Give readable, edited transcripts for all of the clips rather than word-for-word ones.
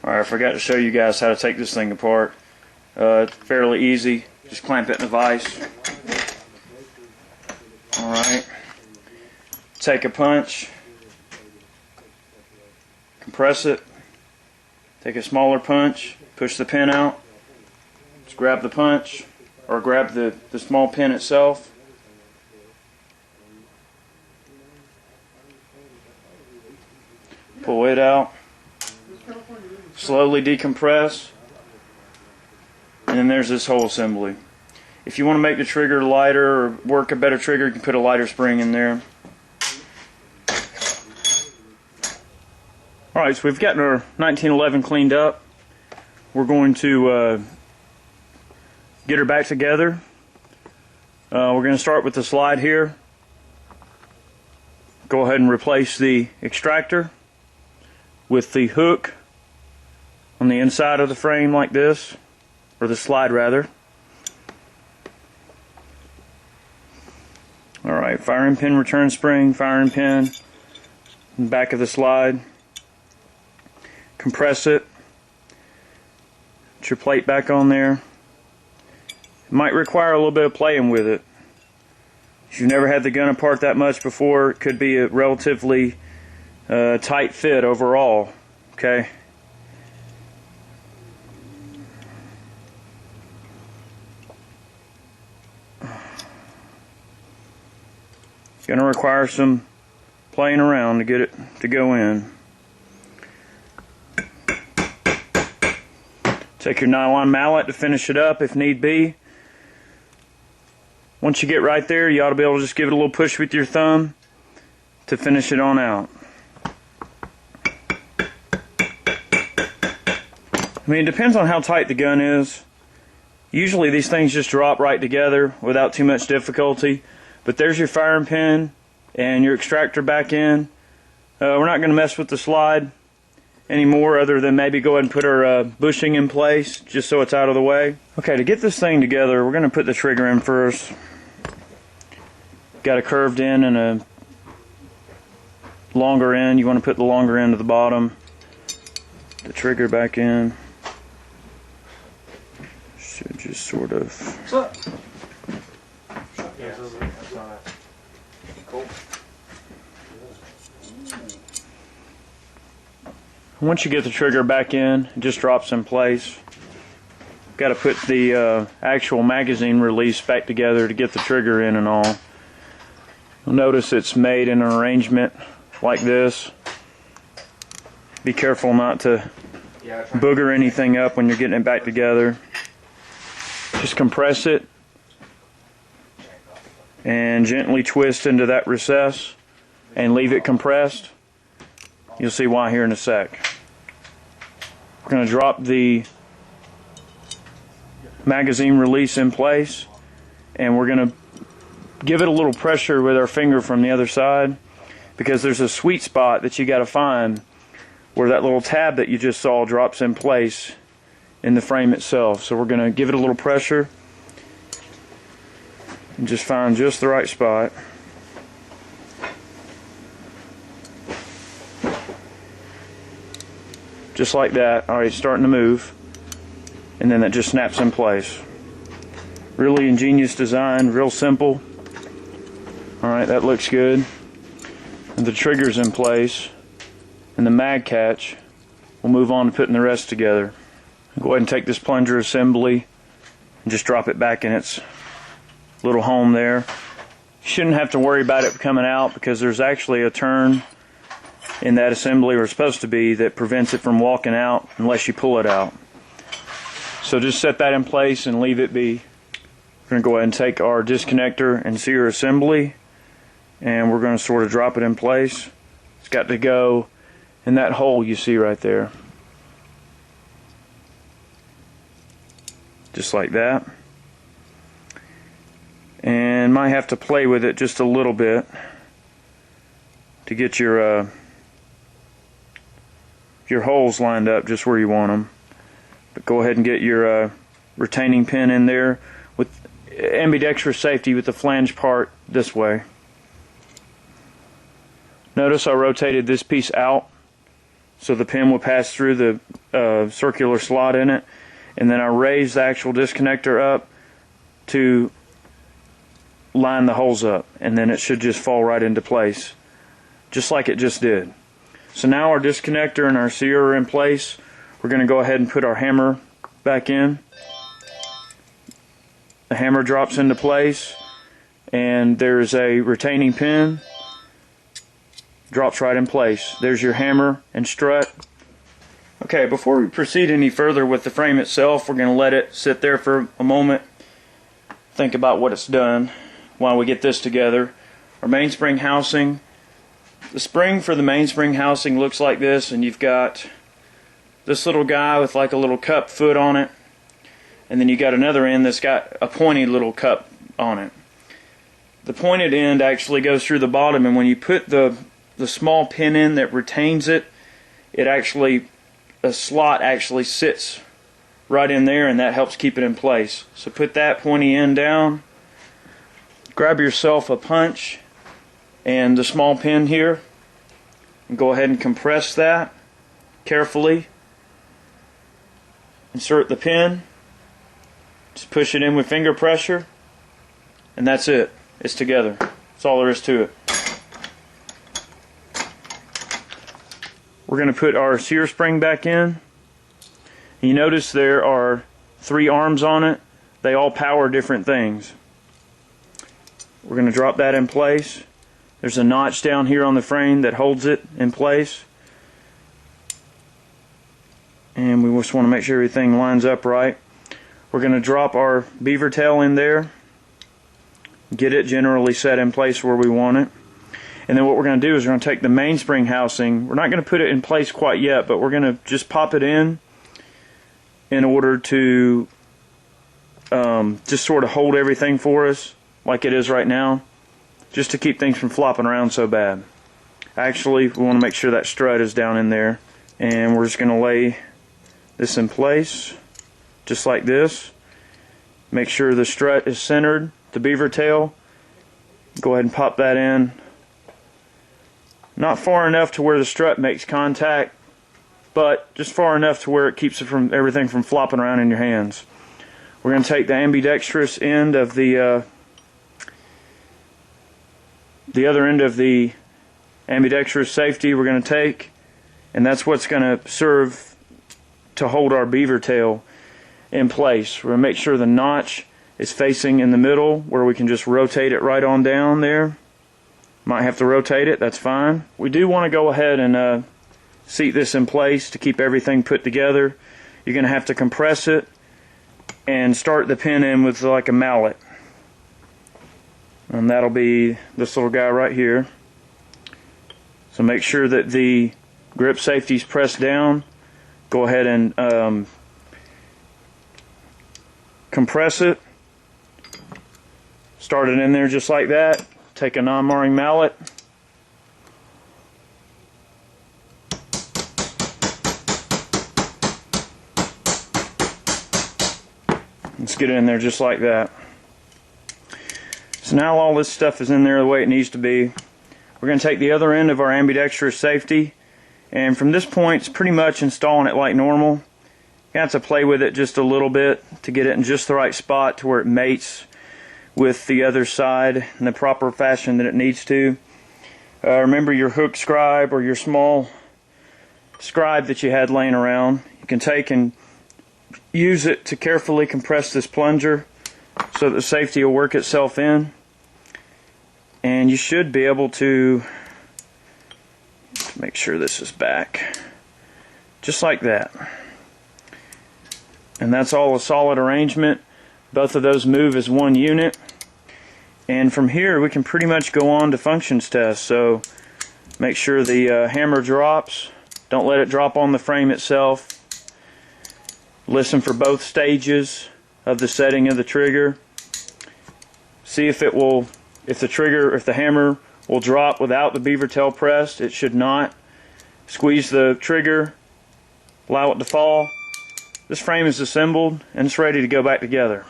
Alright, I forgot to show you guys how to take this thing apart. It's fairly easy. Just clamp it in a vise. Alright. Take a punch. Compress it. Take a smaller punch. Push the pin out. Just grab the punch, or grab the small pin itself. Pull it out. Slowly decompress. And then there's this whole assembly. If you want to make the trigger lighter or work a better trigger, you can put a lighter spring in there. Alright, so we've gotten our 1911 cleaned up. We're going to get her back together. We're going to start with the slide here. Go ahead and replace the extractor with the hook on the inside of the frame like this, or the slide rather. Alright, firing pin return spring, firing pin, back of the slide. Compress it. Put your plate back on there. It might require a little bit of playing with it. If you've never had the gun apart that much before, it could be a relatively tight fit overall. Okay. It's going to require some playing around to get it to go in. Take your nylon mallet to finish it up if need be. Once you get right there, you ought to be able to just give it a little push with your thumb to finish it on out. I mean, it depends on how tight the gun is. Usually these things just drop right together without too much difficulty. But there's your firing pin and your extractor back in. We're not going to mess with the slide anymore, other than maybe go ahead and put our bushing in place just so it's out of the way. Okay, to get this thing together, we're going to put the trigger in first. Got a curved end and a longer end. You want to put the longer end to the bottom. The trigger back in. Should just sort of. What's up? Yeah, Colt. Once you get the trigger back in, it just drops in place. Got to put the actual magazine release back together to get the trigger in and all. You'll notice it's made in an arrangement like this. Be careful not to booger anything up when you're getting it back together. Just compress it and gently twist into that recess and leave it compressed. You'll see why here in a sec. We're going to drop the magazine release in place, and we're going to give it a little pressure with our finger from the other side, because there's a sweet spot that you got to find where that little tab that you just saw drops in place in the frame itself. So we're going to give it a little pressure and just find just the right spot. Just like that. Alright, it's starting to move, and then that just snaps in place. Really ingenious design, real simple. Alright, that looks good. And the trigger's in place, and the mag catch. We'll move on to putting the rest together. Go ahead and take this plunger assembly and just drop it back in its little home there. You shouldn't have to worry about it coming out, because there's actually a turn in that assembly, or supposed to be, that prevents it from walking out unless you pull it out. So just set that in place and leave it be. We're going to go ahead and take our disconnector and sear assembly, and we're going to sort of drop it in place. It's got to go in that hole you see right there. Just like that. And might have to play with it just a little bit to get your holes lined up just where you want them. But go ahead and get your retaining pin in there. ambidextrous safety with the flange part this way. Notice I rotated this piece out so the pin will pass through the circular slot in it, and then I raised the actual disconnector up to line the holes up, and then it should just fall right into place just like it just did. So now our disconnector and our sear are in place. We're going to go ahead and put our hammer back in. The hammer drops into place, and there's a retaining pin, drops right in place. There's your hammer and strut. Okay, before we proceed any further with the frame itself, we're going to let it sit there for a moment, think about what it's done while we get this together. Our mainspring housing, the spring for the mainspring housing looks like this, and you've got this little guy with like a little cup foot on it, and then you got another end that's got a pointy little cup on it. The pointed end actually goes through the bottom, and when you put the small pin in that retains it, a slot actually sits right in there, and that helps keep it in place. So put that pointy end down, grab yourself a punch and the small pin here, and go ahead and compress that carefully. Insert the pin, just push it in with finger pressure, and that's it. It's together. That's all there is to it. We're going to put our sear spring back in. You notice there are 3 arms on it. They all power different things. We're going to drop that in place. There's a notch down here on the frame that holds it in place. And we just want to make sure everything lines up right. We're going to drop our beaver tail in there. Get it generally set in place where we want it. And then what we're going to do is we're going to take the mainspring housing. We're not going to put it in place quite yet, but we're going to just pop it in order to just sort of hold everything for us like it is right now, just to keep things from flopping around so bad. Actually, we want to make sure that strut is down in there, and we're just going to lay this in place just like this. Make sure the strut is centered, the beaver tail. Go ahead and pop that in. Not far enough to where the strut makes contact, but just far enough to where it keeps it from everything from flopping around in your hands. We're going to take the ambidextrous end of the other end of the ambidextrous safety we're going to take, and that's what's going to serve to hold our beaver tail in place. We're going to make sure the notch is facing in the middle where we can just rotate it right on down there. Might have to rotate it, that's fine. We do want to go ahead and seat this in place to keep everything put together. You're going to have to compress it and start the pin in with like a mallet. And that'll be this little guy right here. So make sure that the grip safety is pressed down. Go ahead and compress it. Start it in there just like that. Take a non-marring mallet. Let's get it in there just like that. So now all this stuff is in there the way it needs to be. We're going to take the other end of our ambidextrous safety, and from this point it's pretty much installing it like normal. You have to play with it just a little bit to get it in just the right spot to where it mates with the other side in the proper fashion that it needs to. Remember your hook scribe or your small scribe that you had laying around. You can take and use it to carefully compress this plunger so that the safety will work itself in, and you should be able to make sure this is back just like that. And that's all a solid arrangement. Both of those move as one unit, and from here we can pretty much go on to functions test. So make sure the hammer drops. Don't let it drop on the frame itself. Listen for both stages of the setting of the trigger. See if the hammer will drop without the beaver tail pressed. It should not. Squeeze the trigger, allow it to fall. This frame is assembled and it's ready to go back together.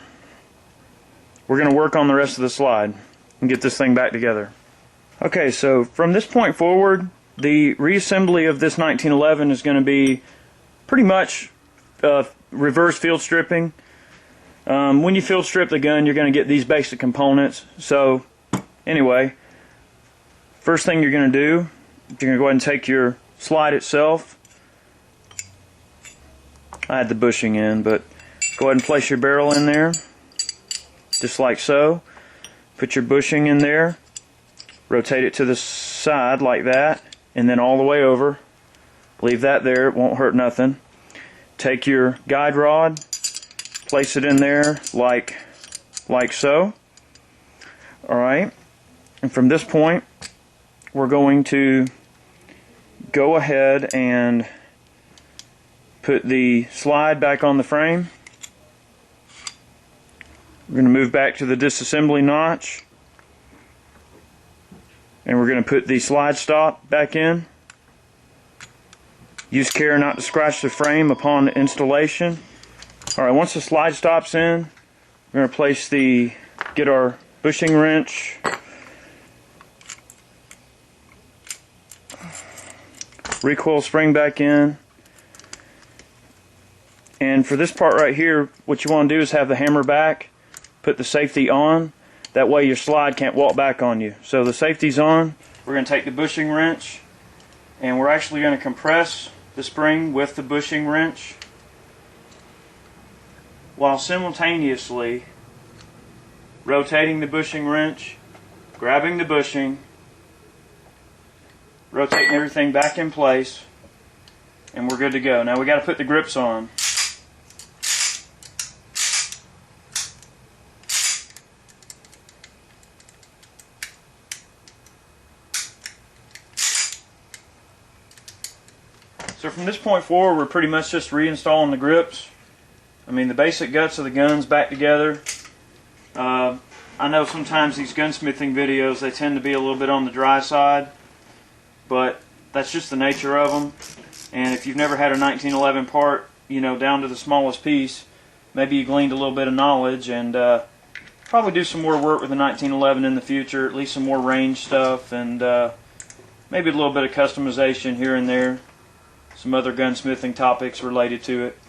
we're going to work on the rest of the slide and get this thing back together. Okay, so from this point forward, the reassembly of this 1911 is going to be pretty much reverse field stripping. When you field strip the gun, you're going to get these basic components. So anyway, first thing you're going to do, you're going to go ahead and take your slide itself. I had the bushing in, but go ahead and place your barrel in there, just like so. Put your bushing in there, rotate it to the side like that, and then all the way over. Leave that there, it won't hurt nothing. Take your guide rod, place it in there like so. Alright, and from this point, we're going to go ahead and put the slide back on the frame. We're going to move back to the disassembly notch, and we're going to put the slide stop back in. Use care not to scratch the frame upon installation. Alright, once the slide stop's in, we're going to get our bushing wrench, recoil spring back in, and for this part right here, what you want to do is have the hammer back, put the safety on, that way your slide can't walk back on you. So the safety's on, we're going to take the bushing wrench, and we're actually going to compress the spring with the bushing wrench while simultaneously rotating the bushing wrench, grabbing the bushing, rotating everything back in place, and we're good to go. Now we got to put the grips on. So from this point forward, we're pretty much just reinstalling the grips. I mean, the basic guts of the gun's back together. I know sometimes these gunsmithing videos, they tend to be a little bit on the dry side, but that's just the nature of them. And if you've never had a 1911 part, you know, down to the smallest piece, maybe you gleaned a little bit of knowledge, and probably do some more work with the 1911 in the future, at least some more range stuff, and maybe a little bit of customization here and there, some other gunsmithing topics related to it.